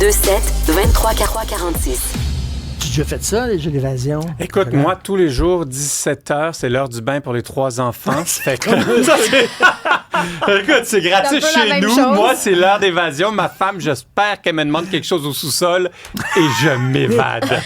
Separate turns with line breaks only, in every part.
827-2346.
Tu as déjà fait ça, les jeux d'évasion?
Écoute, moi, tous les jours, 17h, c'est l'heure du bain pour les 3 enfants. Fait que écoute, c'est gratuit chez nous.
Chose.
Moi, c'est l'heure d'évasion. Ma femme, j'espère qu'elle me demande quelque chose au sous-sol et je m'évade.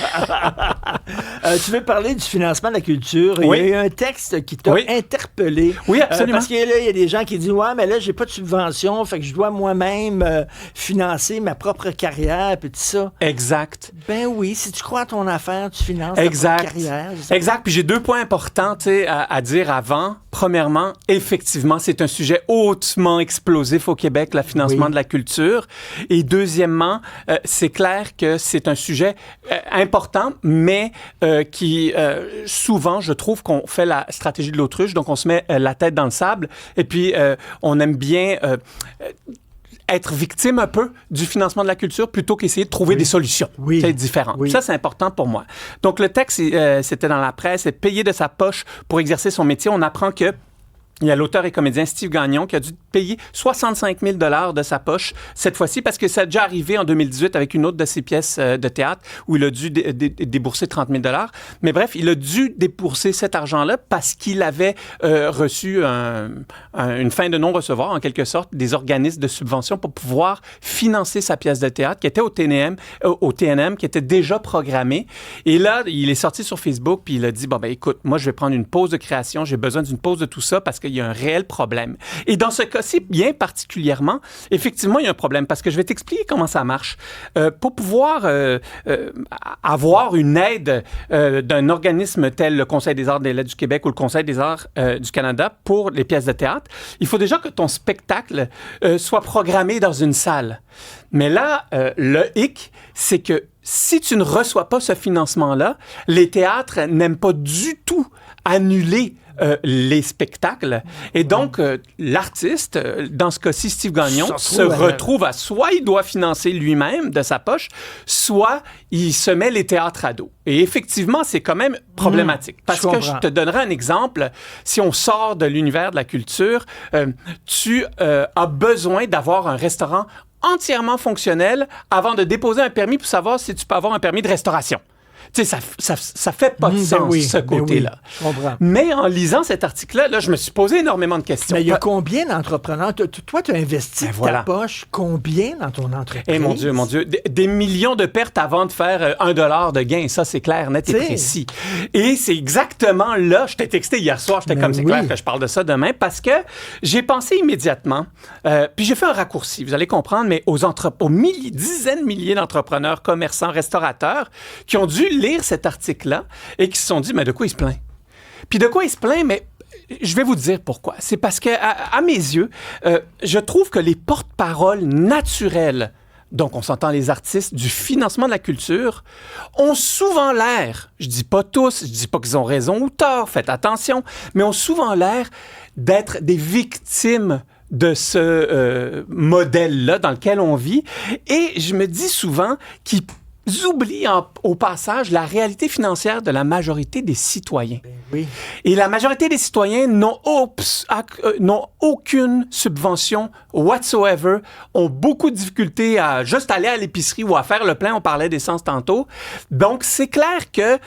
Tu veux parler du financement de la culture.
Oui.
Il y a eu un texte qui t'a interpellé.
Oui, absolument.
Parce que là, il y a des gens qui disent « Ouais, mais là, j'ai pas de subvention, fait que je dois moi-même financer ma propre carrière, puis tout ça. »
Exact.
Ben oui, si tu crois à ton affaire, tu finances ta propre carrière.
Exact. Puis j'ai 2 points importants à dire avant. Premièrement, effectivement, c'est un sujet hautement explosif au Québec, le financement de la culture. Et deuxièmement, c'est clair que c'est un sujet important, mais qui, souvent, je trouve qu'on fait la stratégie de l'autruche, donc on se met la tête dans le sable, et puis on aime bien être victime un peu du financement de la culture plutôt qu'essayer de trouver des solutions différentes. Ça, c'est important pour moi. Donc, le texte, c'était dans la presse, c'est payer de sa poche pour exercer son métier. On apprend que il y a l'auteur et comédien Steve Gagnon qui a dû payer 65 000 $ de sa poche cette fois-ci parce que ça a déjà arrivé en 2018 avec une autre de ses pièces de théâtre où il a dû débourser 30 000 $. Mais bref, il a dû débourser cet argent-là parce qu'il avait reçu une fin de non-recevoir, en quelque sorte, des organismes de subvention pour pouvoir financer sa pièce de théâtre qui était au TNM, qui était déjà programmée. Et là, il est sorti sur Facebook puis il a dit, bon, ben écoute, moi, je vais prendre une pause de création, j'ai besoin d'une pause de tout ça parce qu'il y a un réel problème. Et dans ce cas-ci, bien particulièrement, effectivement, il y a un problème parce que je vais t'expliquer comment ça marche. Pour pouvoir avoir une aide d'un organisme tel le Conseil des arts et des lettres du Québec ou le Conseil des arts du Canada pour les pièces de théâtre, il faut déjà que ton spectacle soit programmé dans une salle. Mais là, le hic, c'est que si tu ne reçois pas ce financement-là, les théâtres n'aiment pas du tout annuler les spectacles. Et donc, l'artiste, dans ce cas-ci, Steve Gagnon, se retrouve à soit il doit financer lui-même de sa poche, soit il se met les théâtres à dos. Et effectivement, c'est quand même problématique. Parce que je te donnerai un exemple. Si on sort de l'univers de la culture, tu as besoin d'avoir un restaurant entièrement fonctionnel avant de déposer un permis pour savoir si tu peux avoir un permis de restauration. Tu sais, ça fait pas de sens, ce côté-là.
Je comprends.
Mais en lisant cet article-là, là, je me suis posé énormément de questions.
Mais il y a combien d'entrepreneurs? Toi, tu as investi ta poche combien dans ton entreprise?
Eh mon Dieu, des millions de pertes avant de faire $1 de gain. Ça, c'est clair, net et précis. Et c'est exactement là, je t'ai texté hier soir, j'étais comme, c'est clair que je parle de ça demain, parce que j'ai pensé immédiatement, puis j'ai fait un raccourci, vous allez comprendre, mais aux dizaines de milliers d'entrepreneurs, commerçants, restaurateurs, qui ont dû lire cet article-là et qui se sont dit, mais de quoi il se plaint? Puis de quoi il se plaint, mais je vais vous dire pourquoi. C'est parce que, à mes yeux, je trouve que les porte-paroles naturels, donc on s'entend les artistes, du financement de la culture, ont souvent l'air, je dis pas tous, je dis pas qu'ils ont raison ou tort, faites attention, mais ont souvent l'air d'être des victimes de ce modèle-là dans lequel on vit. Et je me dis souvent qu'ils oublient au passage la réalité financière de la majorité des citoyens.
Oui.
Et la majorité des citoyens n'ont aucune subvention whatsoever, ont beaucoup de difficultés à juste aller à l'épicerie ou à faire le plein, on parlait d'essence tantôt. Donc, c'est clair qu'il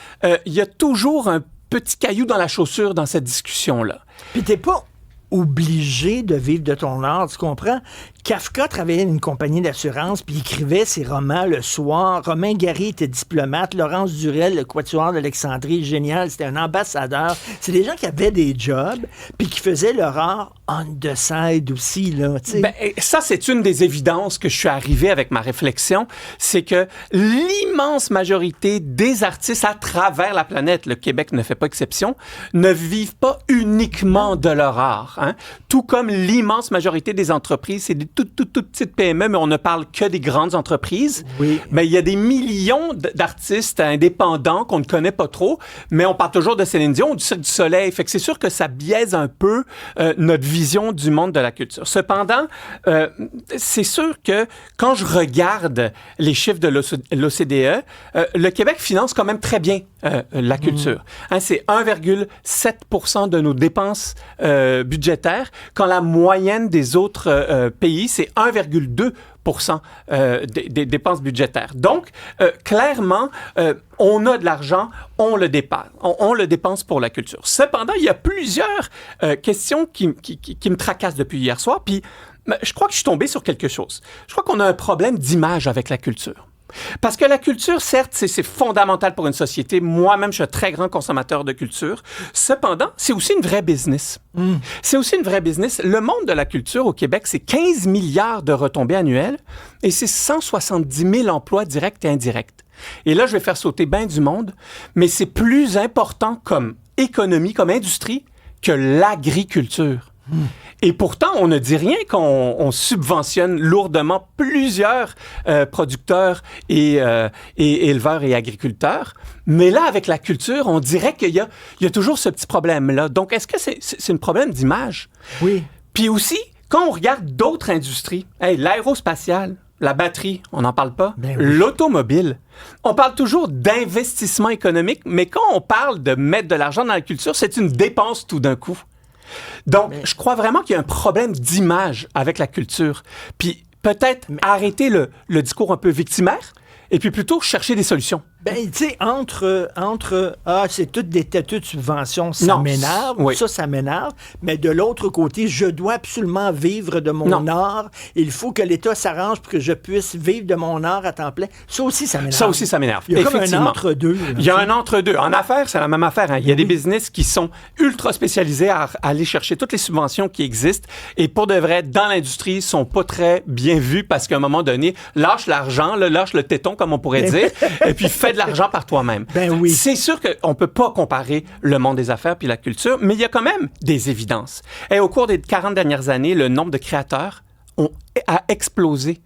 y a toujours un petit caillou dans la chaussure dans cette discussion-là.
Puis t'es pas obligé de vivre de ton art, tu comprends? Kafka travaillait dans une compagnie d'assurance puis il écrivait ses romans le soir. Romain Gary était diplomate. Laurence Durel, le quatuor d'Alexandrie, génial, c'était un ambassadeur. C'est des gens qui avaient des jobs puis qui faisaient leur art on the side aussi, là, tu sais.
Ben, ça, c'est une des évidences que je suis arrivé avec ma réflexion, c'est que l'immense majorité des artistes à travers la planète, le Québec ne fait pas exception, ne vivent pas uniquement de leur art. Hein? Tout comme l'immense majorité des entreprises, c'est des toutes petites PME, mais on ne parle que des grandes entreprises.
Oui.
Mais il y a des millions d'artistes indépendants qu'on ne connaît pas trop, mais on parle toujours de Céline Dion ou du Cirque du Soleil. Fait que c'est sûr que ça biaise un peu notre vision du monde de la culture. Cependant, c'est sûr que quand je regarde les chiffres de l'OCDE, le Québec finance quand même très bien la culture. Hein, c'est 1,7% de nos dépenses budgétaires, quand la moyenne des autres pays PIB, c'est 1,2 des dépenses budgétaires. Donc, clairement, on a de l'argent, on le dépense pour la culture. Cependant, il y a plusieurs questions qui me tracassent depuis hier soir, puis je crois que je suis tombé sur quelque chose. Je crois qu'on a un problème d'image avec la culture. Parce que la culture, certes, c'est fondamental pour une société. Moi-même, je suis un très grand consommateur de culture. Cependant, c'est aussi une vraie business. C'est aussi une vraie business. Le monde de la culture au Québec, c'est 15 milliards de retombées annuelles et c'est 170 000 emplois directs et indirects. Et là, je vais faire sauter bien du monde, mais c'est plus important comme économie, comme industrie, que l'agriculture. Et pourtant, on ne dit rien qu'on subventionne lourdement plusieurs producteurs et éleveurs et agriculteurs. Mais là, avec la culture, on dirait qu'il y a toujours ce petit problème-là. Donc, est-ce que c'est un problème d'image?
Oui.
Puis aussi, quand on regarde d'autres industries, l'aérospatiale, la batterie, on n'en parle pas.
Oui.
L'automobile. On parle toujours d'investissement économique, mais quand on parle de mettre de l'argent dans la culture, c'est une dépense tout d'un coup. Donc, je crois vraiment qu'il y a un problème d'image avec la culture. Puis peut-être arrêter le discours un peu victimaire et puis plutôt chercher des solutions.
Ben, tu sais, entre c'est toutes des têtus de subvention, ça m'énerve.
Oui.
Ça m'énerve. Mais de l'autre côté, je dois absolument vivre de mon art. Il faut que l'État s'arrange pour que je puisse vivre de mon art à temps plein. Ça aussi, ça m'énerve. Il y a comme un entre-deux.
Il y a un entre-deux. En affaires, c'est la même affaire. Hein. Il y a des business qui sont ultra spécialisés à aller chercher toutes les subventions qui existent et pour de vrai, dans l'industrie, ils sont pas très bien vus parce qu'à un moment donné, lâche l'argent, lâche le téton, comme on pourrait dire, et puis fais de l'argent par toi-même.
Ben oui.
C'est sûr qu'on ne peut pas comparer le monde des affaires puis la culture, mais il y a quand même des évidences. Et au cours des 40 dernières années, le nombre de créateurs a explosé.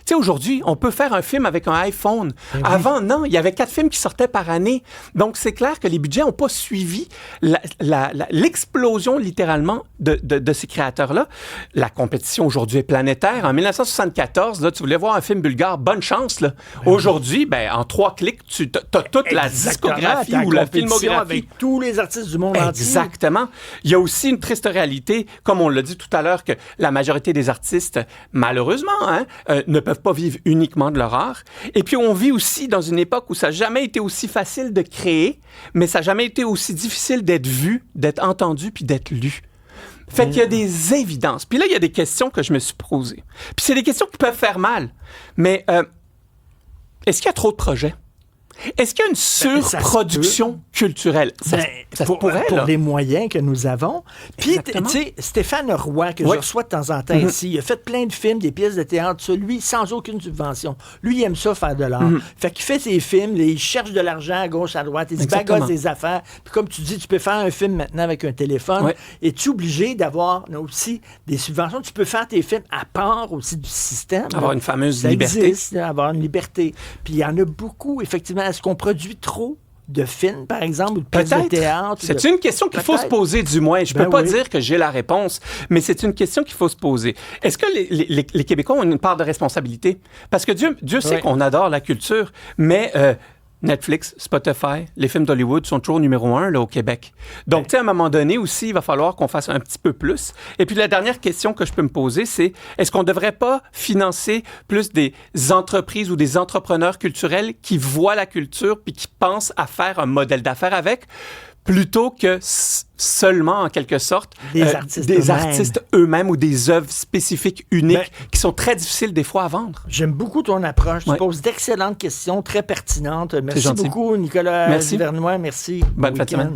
Tu sais, aujourd'hui, on peut faire un film avec un iPhone. Oui. Avant, non, il y avait 4 films qui sortaient par année. Donc, c'est clair que les budgets n'ont pas suivi l'explosion, littéralement, de ces créateurs-là. La compétition, aujourd'hui, est planétaire. En 1974, là, tu voulais voir un film bulgare, bonne chance. Là. Aujourd'hui, en 3 clics, tu as toute la discographie ou la filmographie.
Avec tous les artistes du monde entier.
Exactement. Il y a aussi une triste réalité, comme on l'a dit tout à l'heure, que la majorité des artistes, malheureusement, ne peuvent pas vivre uniquement de leur art. Et puis, on vit aussi dans une époque où ça n'a jamais été aussi facile de créer, mais ça n'a jamais été aussi difficile d'être vu, d'être entendu, puis d'être lu. Fait qu'il y a des évidences. Puis là, il y a des questions que je me suis posées. Puis c'est des questions qui peuvent faire mal. Mais est-ce qu'il y a trop de projets? Est-ce qu'il y a une surproduction culturelle? Ça pourrait,
pour les moyens que nous avons. Puis, tu sais, Stéphane Roy, que je reçois de temps en temps ici, il a fait plein de films, des pièces de théâtre, ça, lui, sans aucune subvention. Lui, il aime ça, faire de l'art. Fait qu'il fait ses films, il cherche de l'argent à gauche, à droite, il se bagasse des affaires. Puis comme tu dis, tu peux faire un film maintenant avec un téléphone. Es-tu obligé d'avoir aussi des subventions? Tu peux faire tes films à part aussi du système.
Avoir une fameuse liberté.
Existe, avoir une liberté. Puis il y en a beaucoup, effectivement. Est-ce qu'on produit trop de films, par exemple, ou de pièces de théâtre?
C'est une question qu'il faut se poser, du moins. Je ne peux pas dire que j'ai la réponse, mais c'est une question qu'il faut se poser. Est-ce que les Québécois ont une part de responsabilité? Parce que Dieu sait qu'on adore la culture, mais Netflix, Spotify, les films d'Hollywood sont toujours numéro 1 là, au Québec. Donc, tu sais, à un moment donné aussi, il va falloir qu'on fasse un petit peu plus. Et puis, la dernière question que je peux me poser, c'est est-ce qu'on ne devrait pas financer plus des entreprises ou des entrepreneurs culturels qui voient la culture puis qui pensent à faire un modèle d'affaires avec, plutôt que seulement, en quelque sorte, des artistes eux-mêmes ou des œuvres spécifiques, uniques, qui sont très difficiles des fois à vendre.
J'aime beaucoup ton approche. Tu poses d'excellentes questions, très pertinentes. Merci beaucoup, Nicolas Duvernois. Merci.
Bonne fin de semaine.